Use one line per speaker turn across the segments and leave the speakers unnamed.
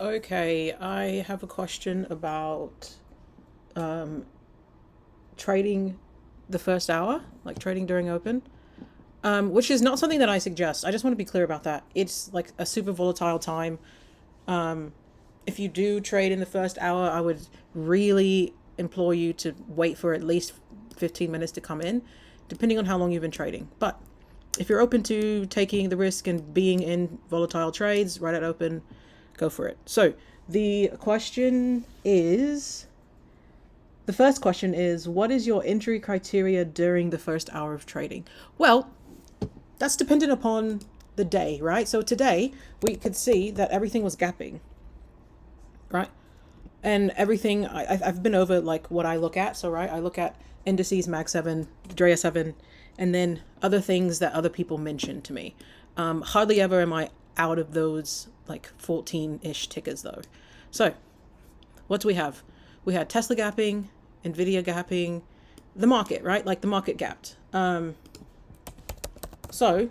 Okay, I have a question about trading the first hour, like trading during open, which is not something that I suggest. I just want to be clear about that. It's like a super volatile time. If you do trade in the first hour, I would really implore you to wait for at least 15 minutes to come in, depending on how long you've been trading. But if you're open to taking the risk and being in volatile trades right at open, go for it. So the first question is, what is your entry criteria during the first hour of trading? Well, that's dependent upon the day, right? So today we could see that everything was gapping, right? And everything, I've been over like what I look at. So, right, I look at indices, Mag 7, Drea 7, and then other things that other people mention to me. Hardly ever am I out of those like 14-ish tickers though. So, what do we have? We had Tesla gapping, Nvidia gapping, the market, right? Like the market gapped. So,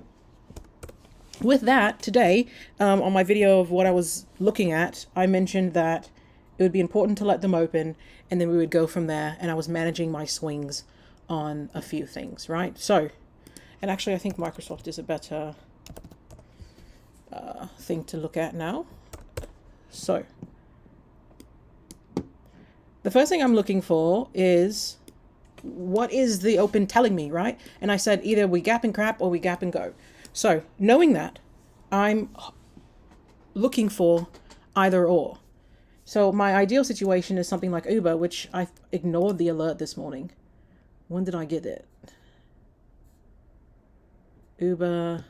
with that, today, on my video of what I was looking at, I mentioned that it would be important to let them open and then we would go from there. And I was managing my swings on a few things, right? So, and actually, I think Microsoft is a better thing to look at now. So, the first thing I'm looking for is what is the open telling me, right? And I said either we gap and crap or we gap and go. So, knowing that, I'm looking for either or. So my ideal situation is something like Uber, which I ignored the alert this morning. When did I get it? Uber.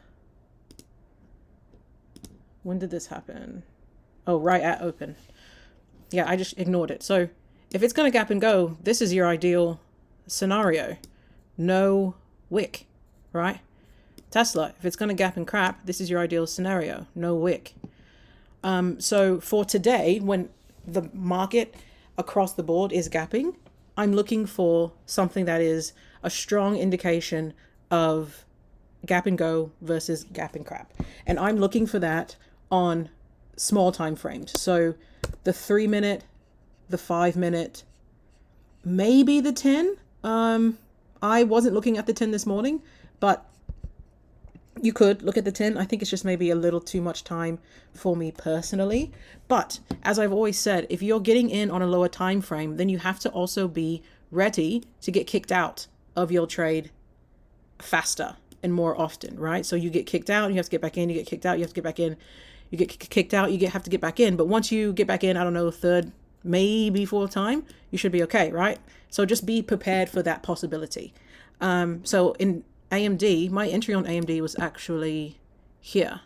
When did this happen? Oh, right at open. Yeah, I just ignored it. So if it's going to gap and go, this is your ideal scenario. No wick, right? Tesla, if it's going to gap and crap, this is your ideal scenario. No wick. So for today, when the market across the board is gapping, I'm looking for something that is a strong indication of gap and go versus gap and crap. And I'm looking for that on small time frames. So the 3 minute, the 5 minute, maybe the 10. I wasn't looking at the 10 this morning, but you could look at the 10. I think it's just maybe a little too much time for me personally. But as I've always said, if you're getting in on a lower time frame, then you have to also be ready to get kicked out of your trade faster and more often, right? So you get kicked out, you have to get back in, you get kicked out, you have to get back in, you get kicked out, have to get back in. But once you get back in, I don't know, third, maybe fourth time, you should be okay, right? So just be prepared for that possibility. So in AMD, my entry on AMD was actually here.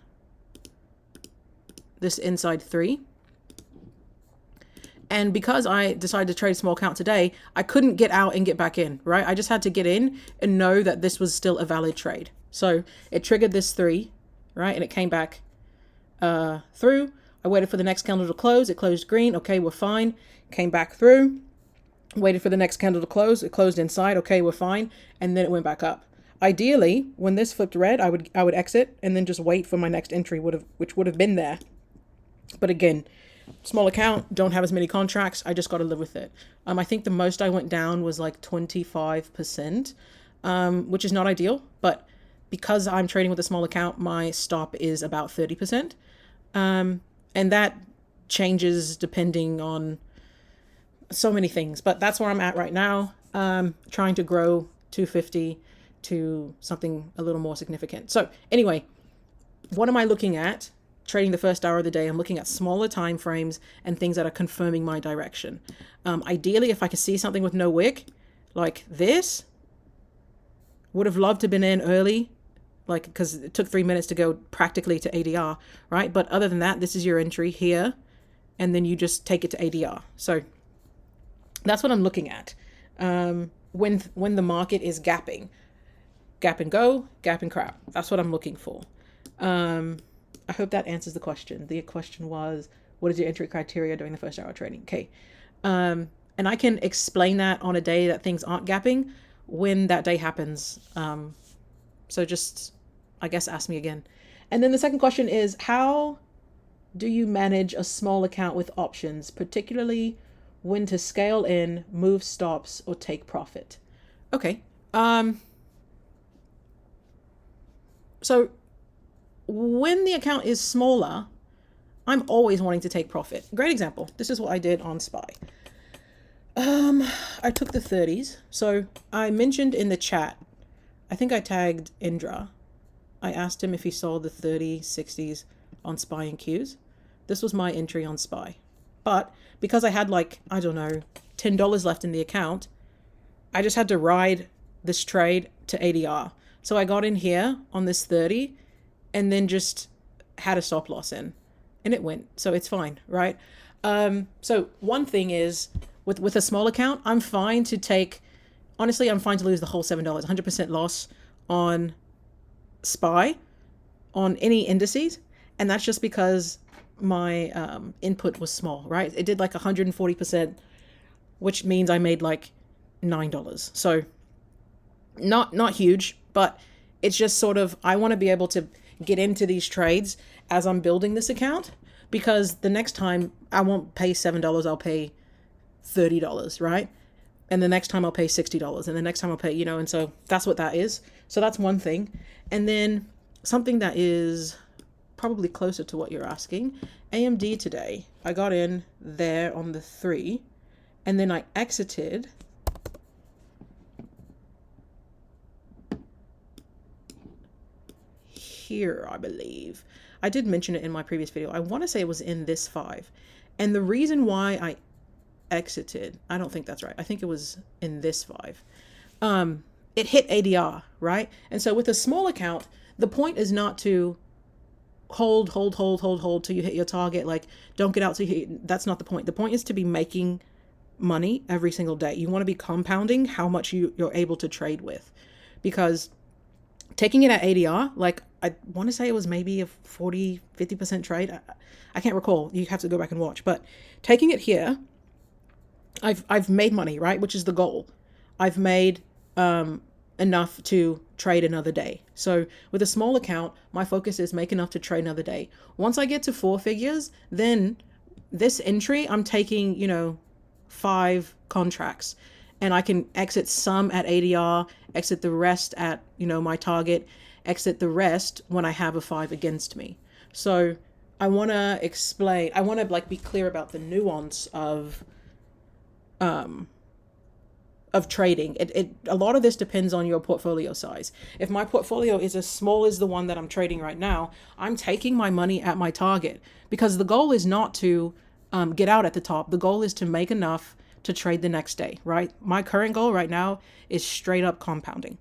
This inside 3. And because I decided to trade small count today, I couldn't get out and get back in, right? I just had to get in and know that this was still a valid trade. So it triggered this 3, right? And it came back through. I waited for the next candle to close. It closed green. Okay, we're fine. Came back through. Waited for the next candle to close. It closed inside. Okay, we're fine. And then it went back up. Ideally, when this flipped red, I would exit and then just wait for my next entry, which would have been there. But again, small account, don't have as many contracts. I just got to live with it. I think the most I went down was like 25%, which is not ideal. But because I'm trading with a small account, my stop is about 30%. And that changes depending on so many things. But that's where I'm at right now, trying to grow 250 to something a little more significant. So anyway, what am I looking at? Trading the first hour of the day, I'm looking at smaller time frames and things that are confirming my direction. Ideally, if I could see something with no wick, like this, would have loved to have been in early, like because it took 3 minutes to go practically to ADR, right? But other than that, this is your entry here, and then you just take it to ADR. So that's what I'm looking at. When the market is gapping, gap and go, gap and crap. That's what I'm looking for. I hope that answers the question. The question was, what is your entry criteria during the first hour of trading? Okay. And I can explain that on a day that things aren't gapping when that day happens. So just, I guess, ask me again. And then the second question is, how do you manage a small account with options, particularly when to scale in, move stops, or take profit? Okay. So when the account is smaller, I'm always wanting to take profit. Great example. This is what I did on SPY. I took the 30s. So I mentioned in the chat, I think I tagged Indra. I asked him if he saw the 30, 60s on SPY and Qs. This was my entry on SPY. But because I had like, I don't know, $10 left in the account, I just had to ride this trade to ADR. So I got in here on this 30 and then just had a stop loss in, and it went. So it's fine, right? So one thing is with a small account, I'm fine to take, honestly, I'm fine to lose the whole $7, 100% loss on SPY, on any indices. And that's just because my input was small, right? It did like 140%, which means I made like $9. So not huge, but it's just sort of, I want to be able to get into these trades as I'm building this account, because the next time I won't pay $7, I'll pay $30, right? And the next time I'll pay $60, and the next time I'll pay, and so that's what that is. So that's one thing. And then something that is probably closer to what you're asking, AMD today, I got in there on the 3, and then I exited here, I believe. I did mention it in my previous video. I want to say it was in this 5. And the reason why I exited, I don't think that's right. I think it was in this 5. It hit ADR, right? And so with a small account, the point is not to hold till you hit your target. Like, don't get out till you hit. That's not the point. The point is to be making money every single day. You want to be compounding how much you're able to trade with, because taking it at ADR, like I want to say it was maybe a 40-50% trade. I can't recall. You have to go back and watch. But taking it here, I've made money, right? Which is the goal. I've made enough to trade another day. So with a small account, my focus is make enough to trade another day. Once I get to 4 figures, then this entry, I'm taking, 5 contracts, and I can exit some at ADR, exit the rest at, my target, exit the rest when I have a 5 against me. So I want to explain, I want to be clear about the nuance of trading. A lot of this depends on your portfolio size. If my portfolio is as small as the one that I'm trading right now, I'm taking my money at my target, because the goal is not to get out at the top. The goal is to make enough to trade the next day, right? My current goal right now is straight up compounding.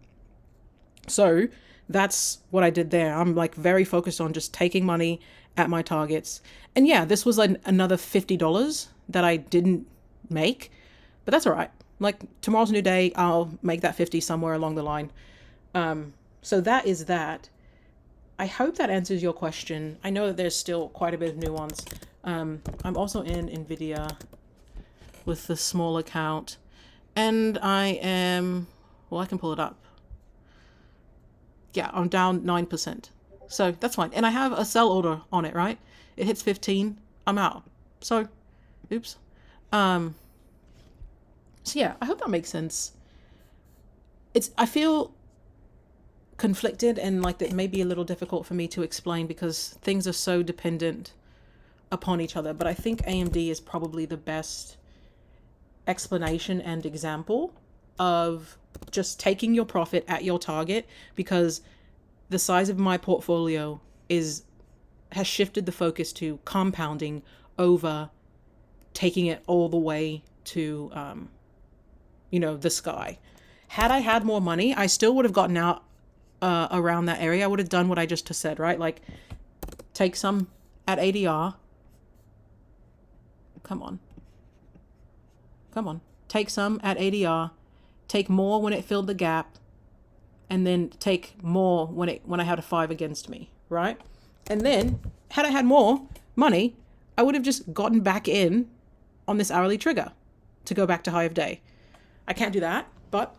So that's what I did there. I'm very focused on just taking money at my targets. And yeah, this was another $50 that I didn't make, but that's all right. Tomorrow's a new day. I'll make that 50 somewhere along the line. So that is that. I hope that answers your question. I know that there's still quite a bit of nuance. I'm also in NVIDIA with the small account, and I can pull it up. Yeah, I'm down 9%. So that's fine. And I have a sell order on it, right? It hits 15, I'm out. So, oops. So yeah, I hope that makes sense. I feel conflicted, and that may be a little difficult for me to explain because things are so dependent upon each other. But I think AMD is probably the best explanation and example of just taking your profit at your target, because the size of my portfolio has shifted the focus to compounding over taking it all the way to the sky. Had I had more money, I still would have gotten out around that area. I would have done what I just said, right? Take some at ADR. Come on. Take some at ADR. Take more when it filled the gap, and then take more when I had a 5 against me, right? And then, had I had more money, I would have just gotten back in on this hourly trigger to go back to high of day. I can't do that, but,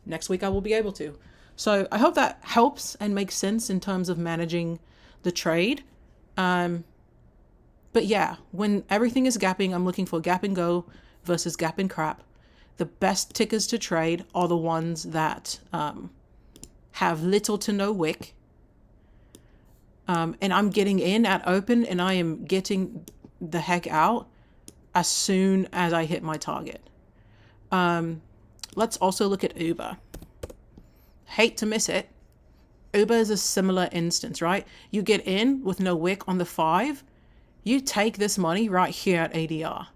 next week I will be able to. So I hope that helps and makes sense in terms of managing the trade. But yeah, when everything is gapping, I'm looking for gap and go versus gap and crap. The best tickers to trade are the ones that have little to no wick. And I'm getting in at open and I am getting the heck out as soon as I hit my target. Let's also look at Uber. Hate to miss it. Uber is a similar instance, right? You get in with no wick on the 5. You take this money right here at ADR.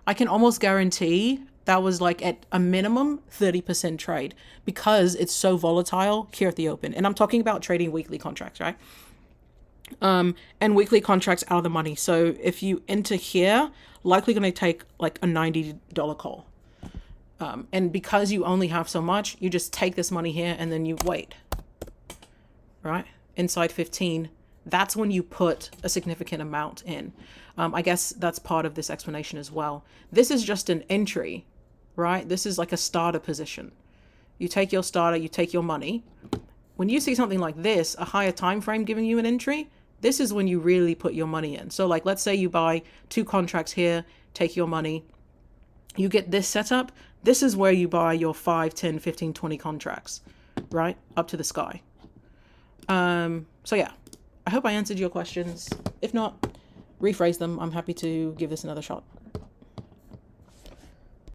I can almost guarantee that was like at a minimum 30% trade because it's so volatile here at the open. And I'm talking about trading weekly contracts, right? And weekly contracts out of the money. So if you enter here, likely going to take like a $90 call. And because you only have so much, you just take this money here and then you wait, right? Inside 15, that's when you put a significant amount in. I guess that's part of this explanation as well. This is just an entry, right? This is like a starter position. You take your starter, you take your money. When you see something like this, a higher time frame giving you an entry, this is when you really put your money in. So like, let's say you buy 2 contracts here, take your money, you get this setup. This is where you buy your 5, 10, 15, 20 contracts, right? Up to the sky. So yeah, I hope I answered your questions. If not, rephrase them. I'm happy to give this another shot.